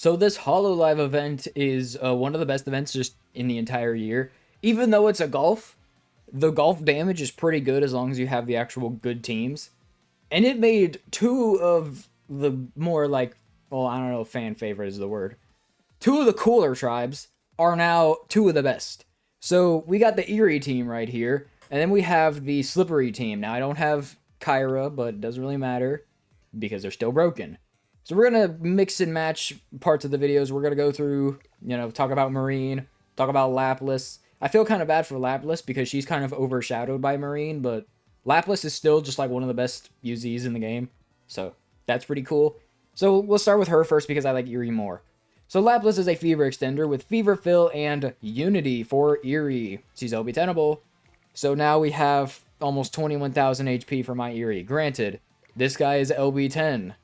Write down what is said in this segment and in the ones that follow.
So this Hololive event is one of the best events just in the entire year. Even though it's a golf, the golf damage is pretty good as long as you have the actual good teams. And it made two of the more like, well, I don't know if fan favorite is the word. Two of the cooler tribes are now two of the best. So we got the Eerie team right here, and then we have the Slippery team. Now I don't have Kyra, but it doesn't really matter because they're still broken. So we're going to mix and match parts of the videos. We're going to go through, talk about Marine, talk about Lapras. I feel kind of bad for Lapras because she's kind of overshadowed by Marine, but Lapras is still just like one of the best UZs in the game. So that's pretty cool. So we'll start with her first because I like Eerie more. So Lapras is a Fever Extender with Fever Fill and Unity for Eerie. She's OB-tenable. So now we have almost 21,000 HP for my Eerie. Granted, this guy is LB10,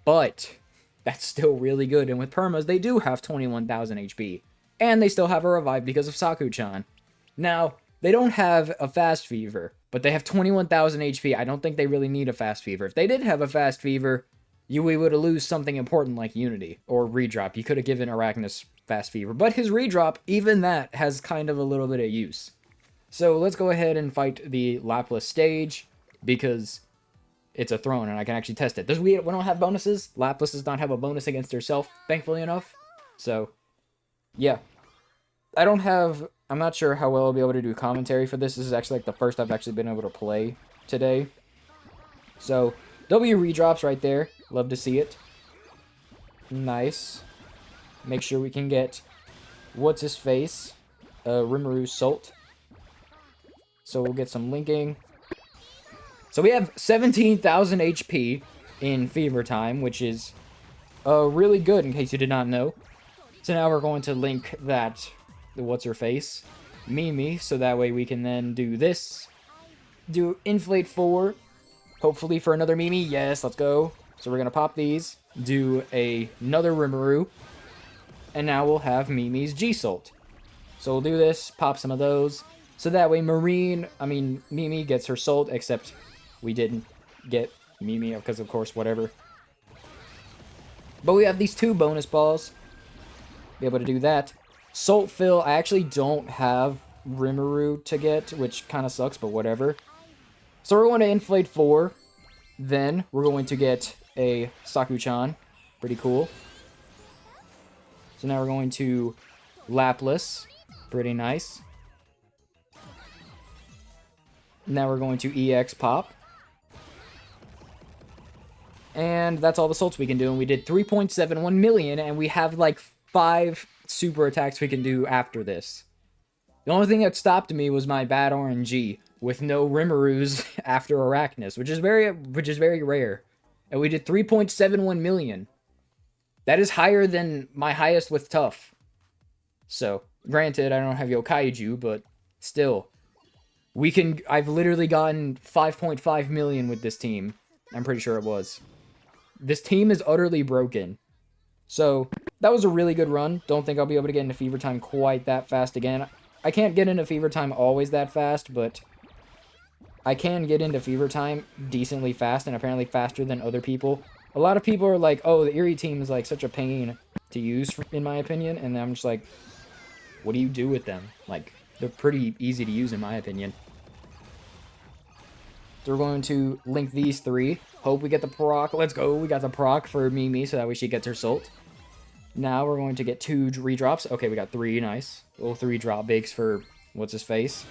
but that's still really good. And with Permas, they do have 21,000 HP. And they still have a revive because of Saku-chan. Now, they don't have a Fast Fever, but they have 21,000 HP. I don't think they really need a Fast Fever. If they did have a Fast Fever, we would have lose something important like Unity or Redrop. You could have given Arachnus Fast Fever, but his Redrop, even that, has kind of a little bit of use. So let's go ahead and fight the Lapras stage, because it's a throne and I can actually test it. We don't have bonuses. Lapras does not have a bonus against herself, thankfully enough. So, yeah. I'm not sure how well I'll be able to do commentary for this. This is actually like the first I've actually been able to play today. So, W redrops right there. Love to see it. Nice. Make sure we can get what's-his-face, Rimuru Salt. So we'll get some linking. So we have 17,000 HP in Fever Time, which is really good in case you did not know. So now we're going to link that, what's-her-face, Mimi, so that way we can then do this. Do Inflate 4, hopefully for another Mimi. Yes, let's go. So we're going to pop these, do another Rimuru, and now we'll have Mimi's G-Salt. So we'll do this, pop some of those, so that way Mimi gets her Salt, except we didn't get Mimi, because of course, whatever. But we have these two bonus balls, be able to do that. Salt Fill, I actually don't have Rimuru to get, which kind of sucks, but whatever. So we're going to Inflate 4, then we're going to get a Saku-chan. Pretty cool. So now we're going to Lapras. Pretty nice. Now we're going to EX Pop. And that's all the salts we can do. And we did 3.71 million, and we have like 5 super attacks we can do after this. The only thing that stopped me was my bad RNG with no Rimurus after Arachnus, which is very rare. And we did 3.71 million. That is higher than my highest with Tough. So, granted, I don't have Yokaiju, but still. I've literally gotten 5.5 million with this team. I'm pretty sure it was. This team is utterly broken. So, that was a really good run. Don't think I'll be able to get into Fever Time quite that fast again. I can't get into Fever Time always that fast, but I can get into Fever Time decently fast, and apparently faster than other people. A lot of people are like, oh, the Eerie team is like such a pain to use, in my opinion, and I'm just like, what do you do with them? Like, they're pretty easy to use, in my opinion. So we're going to link these 3. Hope we get the proc. Let's go. We got the proc for Mimi, so that way she gets her Salt. Now we're going to get 2 redrops. Okay, we got 3. Nice. Little 3 drop bakes for what's-his-face.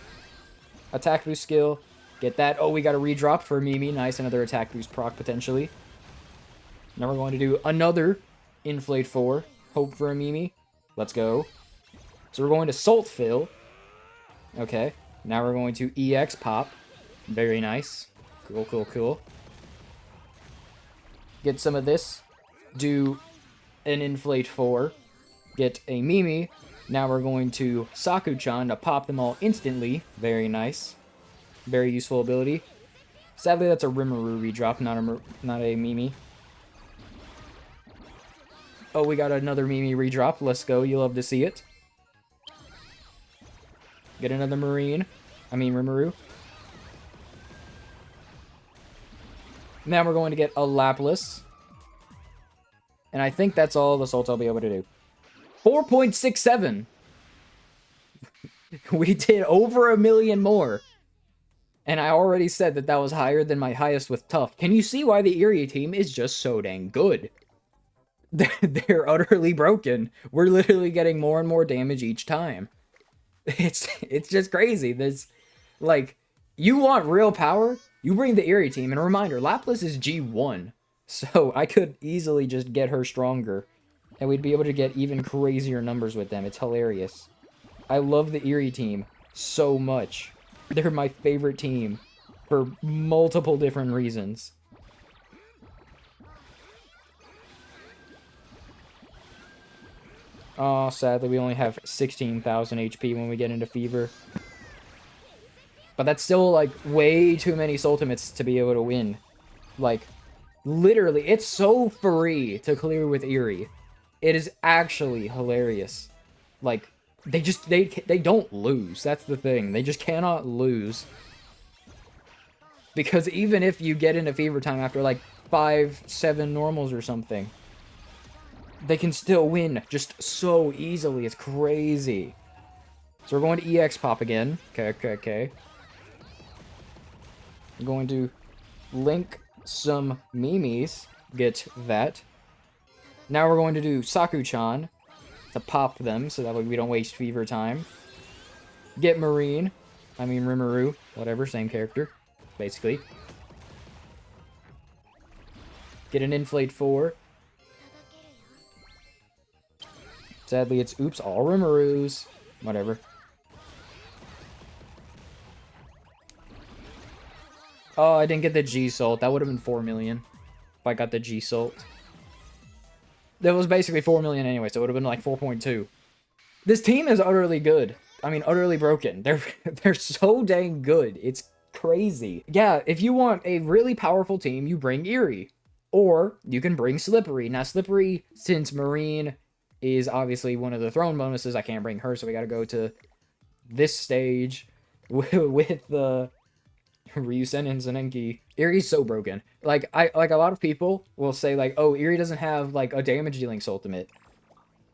Attack boost skill. Get that. Oh, we got a redrop for Mimi. Nice. Another attack boost proc, potentially. Now we're going to do another Inflate 4. Hope for a Mimi. Let's go. So we're going to Salt Fill. Okay. Now we're going to EX Pop. Very nice. Cool, cool, cool. Get some of this. Do an Inflate 4. Get a Mimi. Now we're going to Saku-chan to pop them all instantly. Very nice. Very useful ability. Sadly, that's a Rimuru redrop, not a Mimi. Oh, we got another Mimi redrop. Let's go. You love to see it. Get another Rimuru. Now we're going to get a Lapras. And I think that's all the salts I'll be able to do. 4.67! We did over 1 million more. And I already said that that was higher than my highest with Tough. Can you see why the Eerie team is just so dang good? They're utterly broken. We're literally getting more and more damage each time. It's just crazy. There's, like, you want real power? You bring the Eerie team. And a reminder, Lapras is G1. So I could easily just get her stronger. And we'd be able to get even crazier numbers with them. It's hilarious. I love the Eerie team so much. They're my favorite team for multiple different reasons. Oh, sadly, we only have 16,000 HP when we get into Fever. But that's still, like, way too many Soultimates to be able to win. Like, literally, it's so free to clear with Eerie. It is actually hilarious. Like, they don't lose. That's the thing. They just cannot lose. Because even if you get into Fever time after, like, 5-7 normals or something, they can still win just so easily. It's crazy. So we're going to EX pop again. Okay. I'm going to link some Mimis. Get that. Now we're going to do Saku-chan to pop them, so that way we don't waste Fever time. Get Rimuru. Whatever, same character, basically. Get an Inflate 4. Sadly, it's oops, all Rimurus. Whatever. Oh, I didn't get the G-Salt. That would have been 4 million if I got the G-Salt. That was basically 4 million anyway, so it would have been like 4.2. This team is utterly good. I mean, utterly broken. They're so dang good. It's crazy. Yeah, if you want a really powerful team, you bring Eerie. Or you can bring Slippery. Now, Slippery, since Marine is obviously one of the throne bonuses, I can't bring her, so we gotta go to this stage with the Ryusen and Zenenki. Eerie's so broken. Like a lot of people will say, like, oh, Eerie doesn't have, like, a damage dealing Soultimate.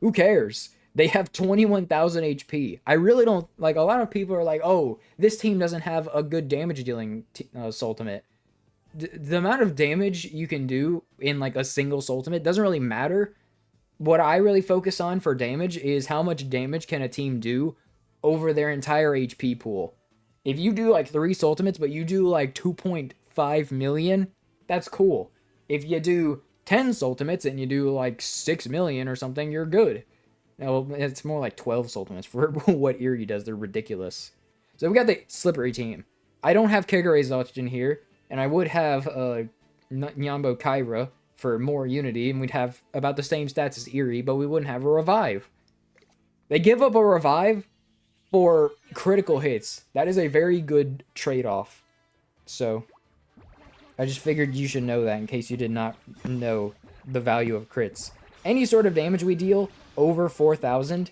Who cares? They have 21,000 HP. I really don't, like, a lot of people are like, oh, this team doesn't have a good damage dealing Soultimate. The amount of damage you can do in, like, a single Soultimate doesn't really matter. What I really focus on for damage is how much damage can a team do over their entire HP pool. If you do, like, 3 Soultimates, but you do, like, 2.5 million, that's cool. If you do 10 Soultimates and you do, like, 6 million or something, you're good. Now, it's more like 12 Soultimates for what Eerie does. They're ridiculous. So we got the Slippery team. I don't have Kagare's option here, and I would have Nyambo Kyra for more unity, and we'd have about the same stats as Eerie, but we wouldn't have a revive. They give up a revive for critical hits. That is a very good trade-off. So, I just figured you should know that in case you did not know the value of crits. Any sort of damage we deal over 4,000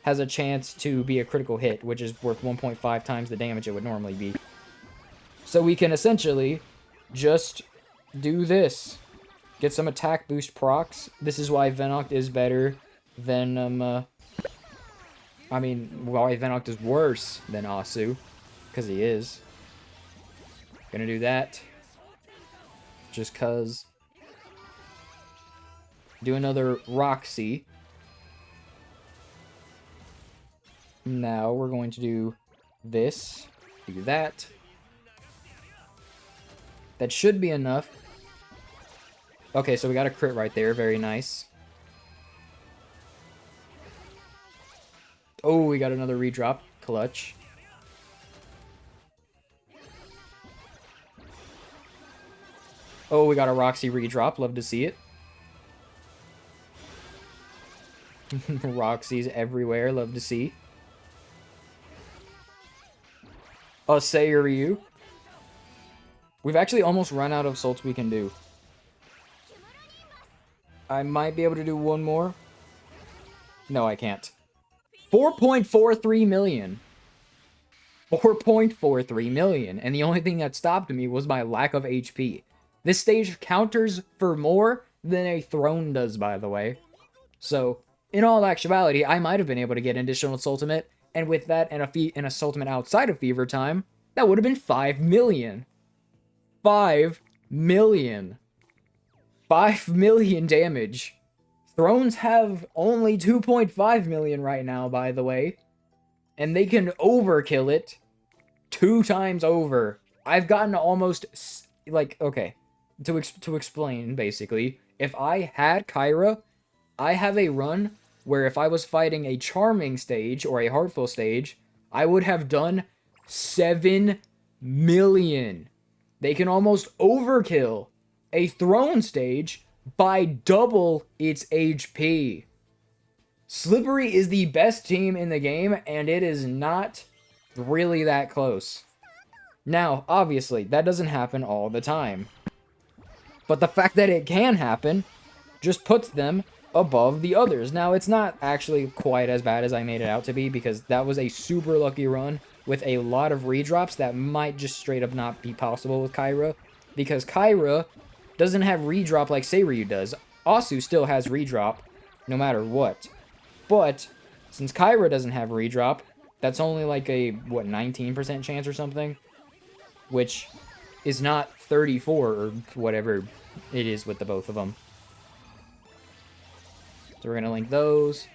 has a chance to be a critical hit, which is worth 1.5 times the damage it would normally be. So we can essentially just do this. Get some attack boost procs. This is why Venoct is better than, why Venoct is worse than Asu. Because he is. Gonna do that. Just cause. Do another Roxy. Now we're going to do this. Do that. That should be enough. Okay, so we got a crit right there. Very nice. Oh, we got another redrop. Clutch. Oh, we got a Roxy redrop. Love to see it. Roxy's everywhere. Love to see. Ryu. We've actually almost run out of salts we can do. I might be able to do one more. No, I can't. 4.43 million. 4.43 million. And the only thing that stopped me was my lack of HP. This stage counters for more than a throne does, by the way. So, in all actuality, I might have been able to get an additional Soultimate, and with that and a Soultimate outside of Fever Time, that would have been 5 million. 5 million. 5 million damage. Thrones have only 2.5 million right now, by the way. And they can overkill it 2 times over. I've gotten almost, like, okay, to explain, basically, if I had Kyra, I have a run where if I was fighting a Charming stage or a Heartful stage, I would have done 7 million. They can almost overkill a Throne stage by double its HP. Slippery is the best team in the game, and it is not really that close. Now, obviously, that doesn't happen all the time. But the fact that it can happen just puts them above the others. Now, it's not actually quite as bad as I made it out to be, because that was a super lucky run with a lot of redrops that might just straight up not be possible with Kyra, because Kyra doesn't have redrop like Seiryu does. Asu still has redrop no matter what. But since Kyra doesn't have redrop, that's only like a, what, 19% chance or something? Which is not 34 or whatever it is with the both of them. So we're going to link those.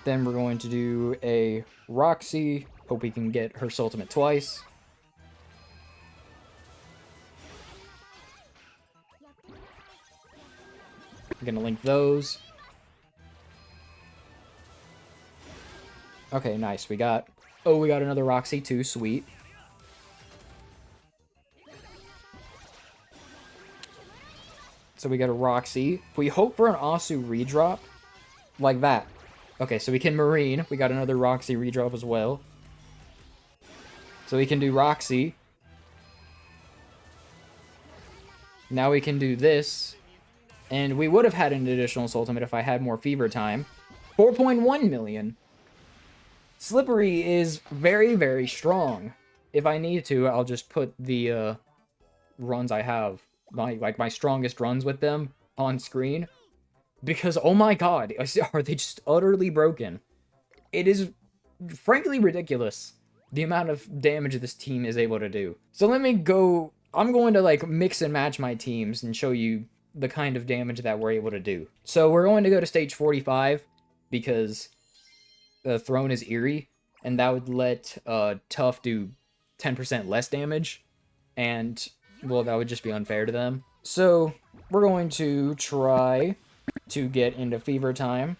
Then we're going to do a Roxy. Hope we can get her Soultimate twice. I'm going to link those. Okay, nice. We got another Roxy too. Sweet. So we got a Roxy. If we hope for an Asu redrop, like that. Okay, so we can Marine. We got another Roxy redrop as well. So we can do Roxy. Now we can do this. And we would have had an additional Soultimate if I had more Fever Time. 4.1 million. Slippery is very, very strong. If I need to, I'll just put the runs I have, my strongest runs with them, on screen. Because, oh my god, are they just utterly broken? It is, frankly, ridiculous, the amount of damage this team is able to do. So let me go, I'm going to, like, mix and match my teams and show you the kind of damage that we're able to do. So we're going to go to stage 45, because the Throne is Eerie, and that would let Tough do 10% less damage, and, well, that would just be unfair to them. So we're going to try to get into Fever Time,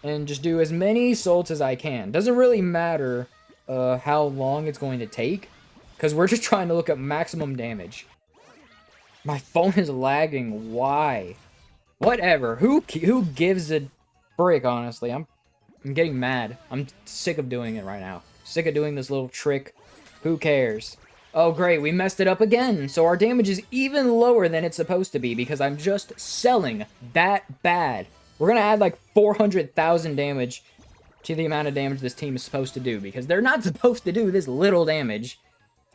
and just do as many Salts as I can. Doesn't really matter how long it's going to take, because we're just trying to look up maximum damage. My phone is lagging. Why? Whatever. Who gives a frick, honestly? I'm getting mad. I'm sick of doing it right now. Sick of doing this little trick. Who cares? Oh, great. We messed it up again. So our damage is even lower than it's supposed to be, because I'm just selling that bad. We're going to add like 400,000 damage to the amount of damage this team is supposed to do, because they're not supposed to do this little damage.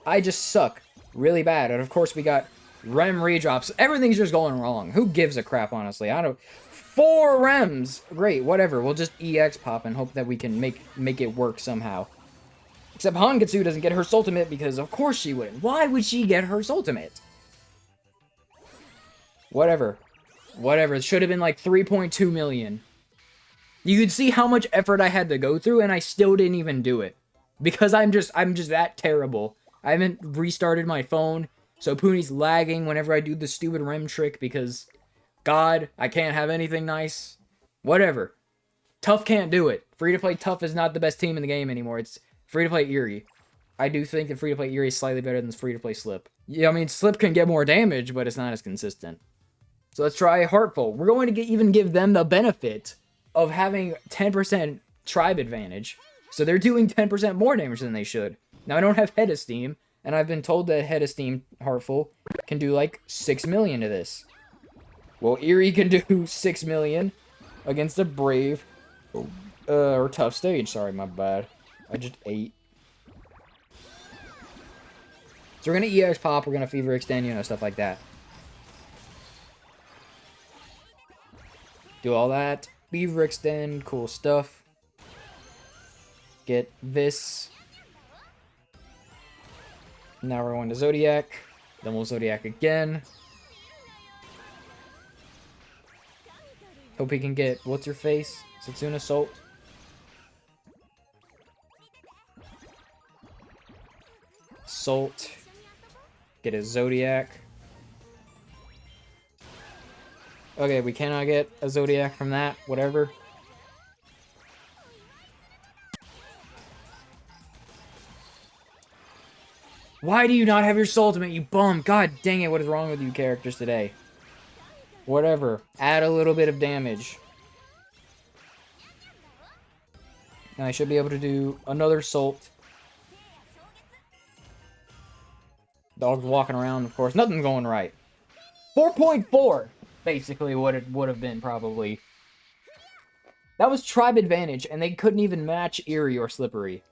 I just suck really bad. And of course we got Rem redrops. Everything's just going wrong. Who gives a crap, honestly? I don't... 4 Rems! Great, whatever. We'll just EX pop and hope that we can make it work somehow. Except Hangetsu doesn't get her Soultimate, because of course she wouldn't. Why would she get her Soultimate? Whatever. Whatever. It should have been like 3.2 million. You could see how much effort I had to go through, and I still didn't even do it. Because I'm just that terrible. I haven't restarted my phone, so Puni's lagging whenever I do the stupid Rem trick, because, God, I can't have anything nice. Whatever. Tough can't do it. Free-to-play Tough is not the best team in the game anymore. It's free-to-play Eerie. I do think that free-to-play Eerie is slightly better than free-to-play Slip. Yeah, I mean, Slip can get more damage, but it's not as consistent. So let's try Heartful. We're going to even give them the benefit of having 10% tribe advantage. So they're doing 10% more damage than they should. Now, I don't have Head of Steam, and I've been told that Head of Steam Heartful can do like 6 million to this. Well, Eerie can do 6 million against a Brave, or Tough stage. Sorry, my bad. I just ate. So we're going to EX pop, we're going to Fever Extend, you know, stuff like that. Do all that. Beaver extend, cool stuff. Get this. Now we're going to Zodiac. Then we'll Zodiac again. Hope he can get, what's her face? Setsuna Salt. Salt. Get his Zodiac. Okay, we cannot get a Zodiac from that. Whatever. Why do you not have your Soultimate, you bum? God dang it, what is wrong with you characters today? Whatever. Add a little bit of damage. And I should be able to do another Salt. Dog's walking around, of course. Nothing's going right. 4.4! Basically what it would have been, probably. That was Tribe Advantage, and they couldn't even match Eerie or Slippery.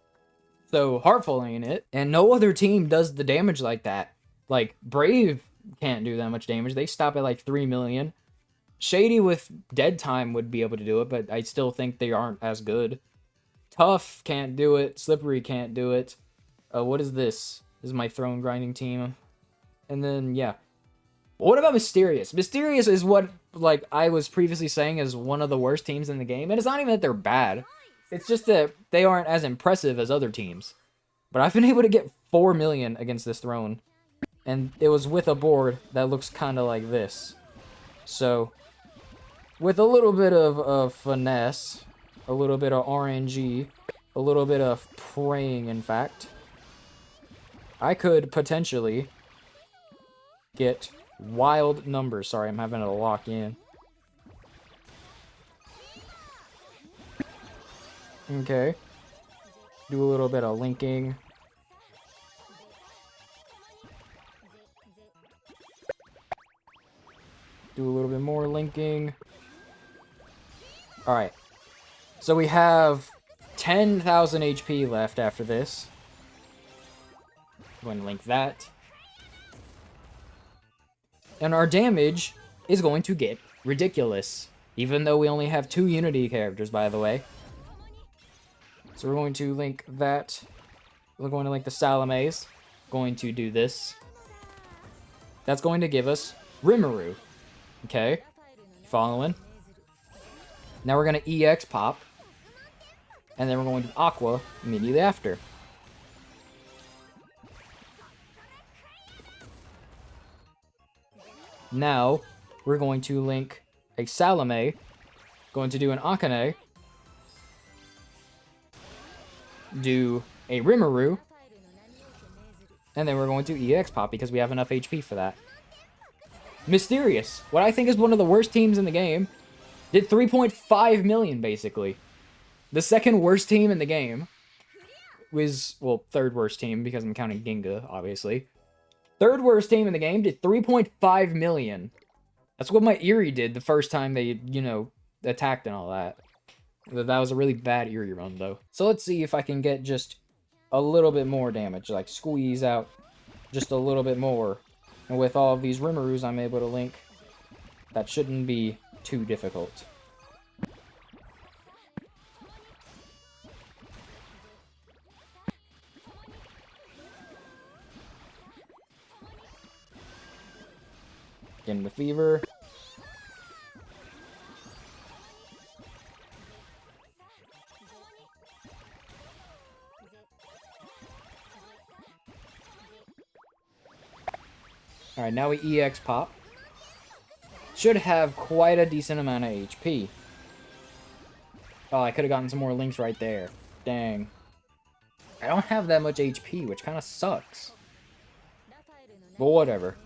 So, Heartful ain't it. And no other team does the damage like that. Like, Brave can't do that much damage. They stop at like 3 million. Shady with Dead Time would be able to do it, but I still think they aren't as good. Tough can't do it. Slippery can't do it. What is this? This is my throne grinding team. And then, yeah. What about Mysterious? Mysterious is what, like, I was previously saying is one of the worst teams in the game. And it's not even that they're bad. It's just that they aren't as impressive as other teams. But I've been able to get 4 million against this throne. And it was with a board that looks kind of like this. So, with a little bit of finesse, a little bit of RNG, a little bit of praying, in fact, I could potentially get wild numbers. Sorry, I'm having to lock in. Okay. Do a little bit of linking. Do a little bit more linking. Alright. So we have 10,000 HP left after this. I'm going to link that. And our damage is going to get ridiculous. Even though we only have 2 Unity characters, by the way. So we're going to link that. We're going to link the Salamays. Going to do this. That's going to give us Rimuru. Okay. Following. Now we're going to EX pop. And then we're going to Aqua immediately after. Now, we're going to link a Salamay. Going to do an Akane. Do a Rimuru. And then we're going to EX pop because we have enough HP for that. Mysterious, what I think is one of the worst teams in the game, did 3.5 million basically. The second worst team in the game was, well, third worst team because I'm counting Ginga, obviously. Third worst team in the game did 3.5 million. That's what my Eerie did the first time they, you know, attacked and all that. That was a really bad Eerie run, though. So let's see if I can get just a little bit more damage. Like, squeeze out just a little bit more. And with all of these Rimurus I'm able to link, that shouldn't be too difficult. Again with Fever. Alright, now we EX pop. Should have quite a decent amount of HP. Oh, I could have gotten some more links right there. Dang. I don't have that much HP, which kind of sucks. But whatever.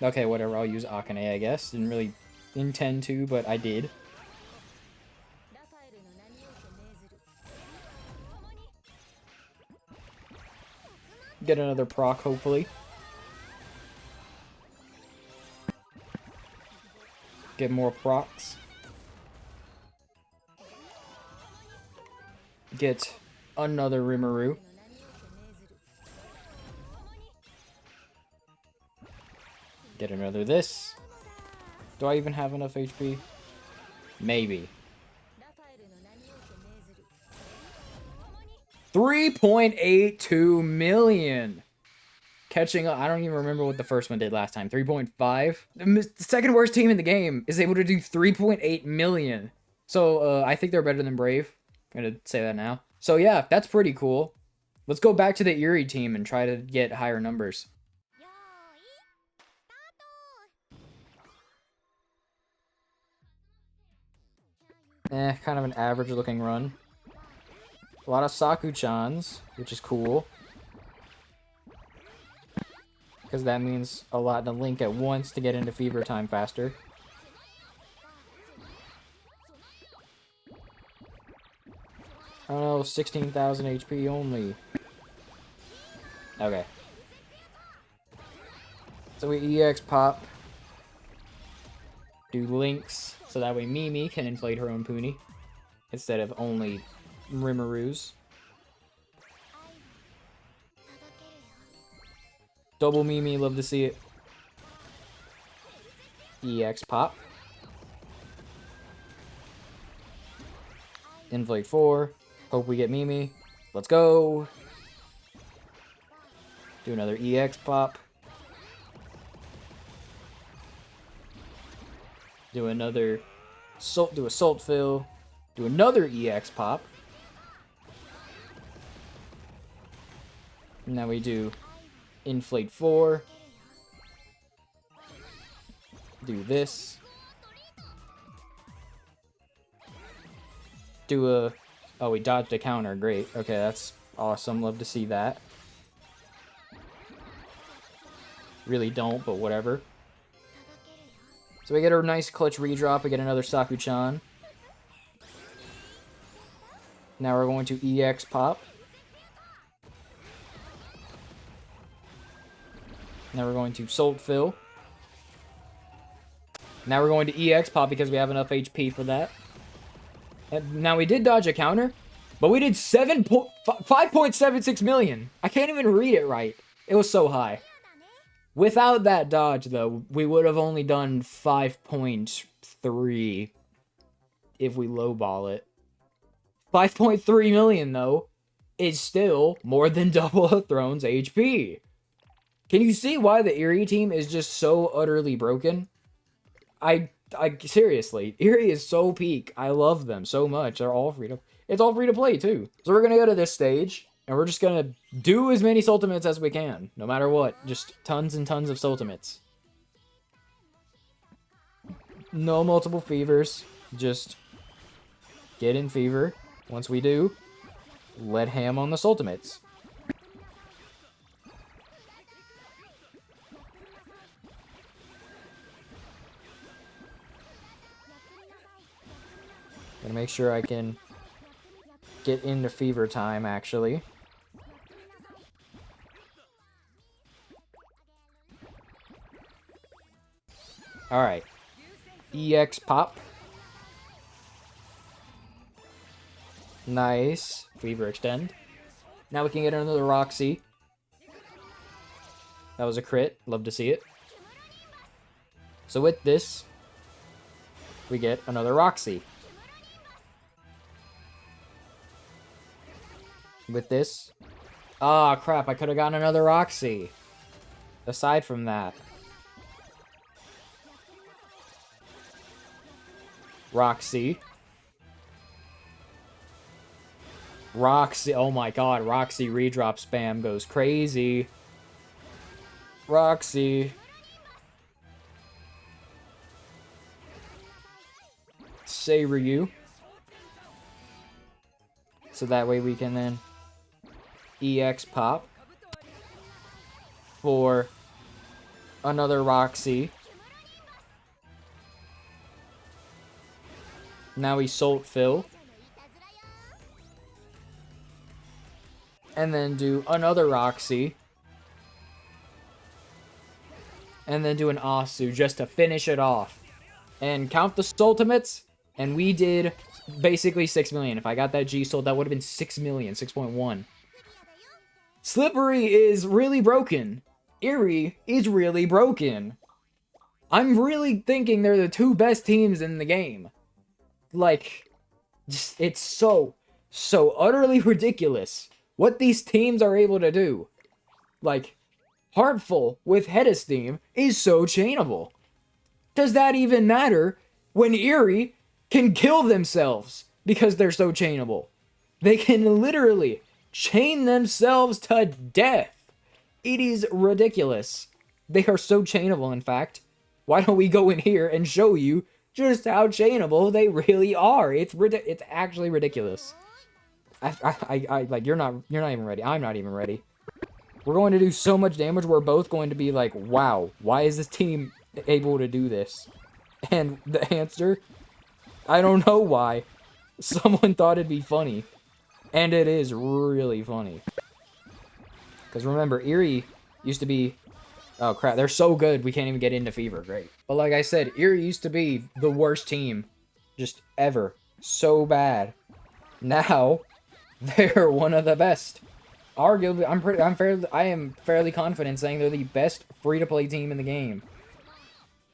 Okay, whatever, I'll use Akane, I guess. Didn't really intend to, but I did. Get another proc, hopefully. Get more procs. Get another Rimuru. Get another this. Do I even have enough HP? Maybe. 3.82 million. Catching up. I don't even remember what the first one did last time. 3.5. The second worst team in the game is able to do 3.8 million. So I think they're better than Brave. I'm gonna say that now. So yeah, that's pretty cool. Let's go back to the Eerie team and try to get higher numbers. Kind of an average looking run. A lot of Saku-chans, which is cool. Because that means a lot to link at once to get into fever time faster. I don't know, 16,000 HP only. Okay. So we EX pop. Do links, so that way Mimi can inflate her own Puni. Instead of only Rimmaru's. Double Mimi, love to see it. EX pop. Inflate 4. Hope we get Mimi. Let's go. Do another EX pop. Do another do a Salt Fill. Do another EX pop. Now we do Inflate 4. Do this. Do a... Oh, we dodged a counter. Great. Okay, that's awesome. Love to see that. Really don't, but whatever. So we get a nice clutch redrop. We get another Saku-chan. Now we're going to EX pop. Now we're going to Salt Fill. Now we're going to EX pop because we have enough HP for that. And now we did dodge a counter, but we did 5.76 million. I can't even read it right. It was so high. Without that dodge, though, we would have only done 5.3 if we lowball it. 5.3 million, though, is still more than double a Throne's HP. Can you see why the Eerie team is just so utterly broken? I seriously, Eerie is so peak. I love them so much. They're all free to... It's all free to play, too. So we're gonna go to this stage, and we're just gonna do as many Soultimates as we can, no matter what. Just tons and tons of Soultimates. No multiple fevers. Just get in fever. Once we do, let ham on the Soultimates. Gotta make sure I can get into fever time, actually. Alright. EX pop. Nice. Fever extend. Now we can get another Roxy. That was a crit. Love to see it. So with this, we get another Roxy. With this... Ah, crap. I could have gotten another Roxy. Aside from that. Roxy. Roxy. Oh my god. Roxy redrop spam goes crazy. Roxy. Say Ryu. So that way we can then EX pop for another Roxy. Now we Salt Fill. And then do another Roxy. And then do an Asu just to finish it off. And count the Soultimates. And we did basically 6 million. If I got that G sold, that would have been 6 million, 6.1. Slippery is really broken. Eerie is really broken. I'm really thinking they're the two best teams in the game. Like, just, it's so utterly ridiculous what these teams are able to do. Like, Heartful with Head of Steam is so chainable. Does that even matter when Eerie can kill themselves because they're so chainable? They can literally chain themselves to death. It is ridiculous. They are so chainable, in fact. Why don't we go in here and show you just how chainable they really are? It's actually ridiculous. Like, you're not even ready. I'm not even ready. We're going to do so much damage. We're both going to be like, wow, why is this team able to do this? And the answer, I don't know why. Someone thought it'd be funny. And it is really funny. Because remember, Eerie used to be... Oh, crap. They're so good, we can't even get into Fever. Great. But like I said, Eerie used to be the worst team. Just ever. So bad. Now, they're one of the best. Arguably, I am fairly confident saying they're the best free-to-play team in the game.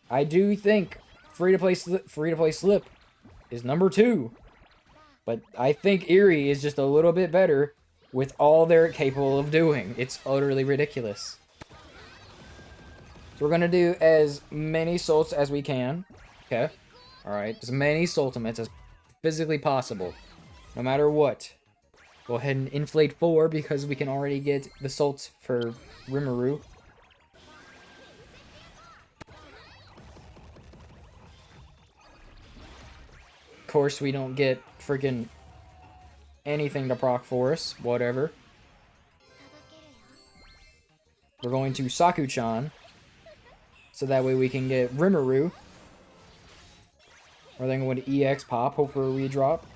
I do think free-to-play Slip is number 2. But I think Eerie is just a little bit better with all they're capable of doing. It's utterly ridiculous. So we're gonna do as many Soults as we can. Okay. Alright. As many Soultimates as physically possible. No matter what. Go ahead and inflate 4 because we can already get the Soults for Rimuru. Of course, we don't get freaking anything to proc for us. Whatever. We're going to Saku-chan. So that way we can get Rimuru. We're then going to EX Pop. Hope for a redrop.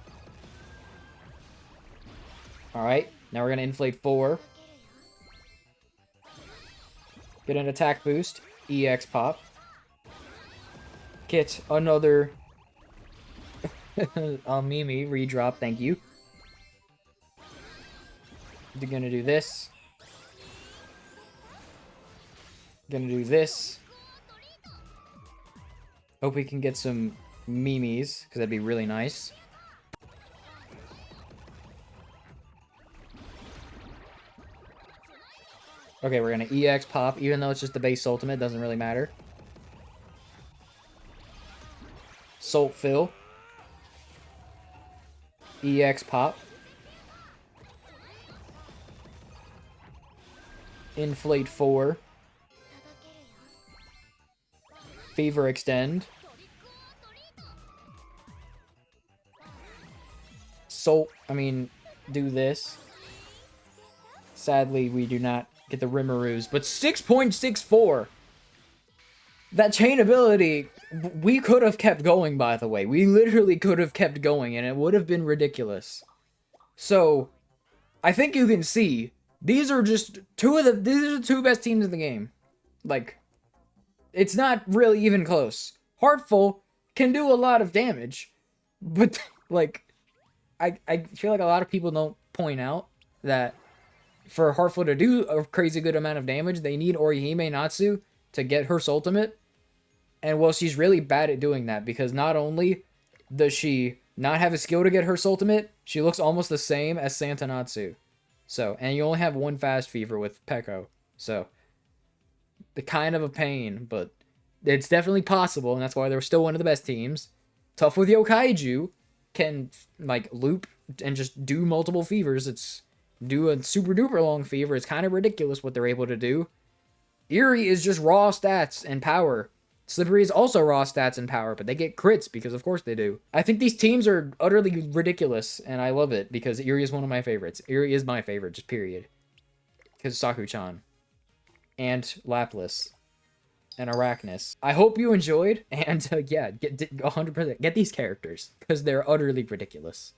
Alright. Now we're going to inflate 4. Get an attack boost. EX Pop. Get another... Mimi redrop. Thank you. We're going to do this. Gonna do this. Hope we can get some Mimis, because that'd be really nice. Okay, we're gonna EX Pop, even though it's just the base ultimate, doesn't really matter. Salt Fill. EX Pop. Inflate 4. Fever Extend. Do this. Sadly, we do not get the Rimarus, but 6.64! That chain ability, we could have kept going, by the way. We literally could have kept going, and it would have been ridiculous. So, I think you can see, these are just these are the two best teams in the game. Like, it's not really even close. Heartful can do a lot of damage, but, like, I feel like a lot of people don't point out that for Heartful to do a crazy good amount of damage, they need Orihime Natsu to get her Soultimate. And well, she's really bad at doing that, because not only does she not have a skill to get her Soultimate, she looks almost the same as Santa Natsu. So, and you only have one Fast Fever with Peko. So, the kind of a pain, but it's definitely possible, and that's why they're still one of the best teams. Tough with Yokaiju can, like, loop and just do multiple fevers. It's do a super duper long fever. It's kind of ridiculous what they're able to do. Eerie is just raw stats and power. Slippery is also raw stats and power, but they get crits because of course they do. I think these teams are utterly ridiculous, and I love it because Eerie is one of my favorites. Eerie is my favorite, just period. Because Saku-chan. And Lapras. And Arachnus. I hope you enjoyed, and yeah, get 100%. Get these characters, because they're utterly ridiculous.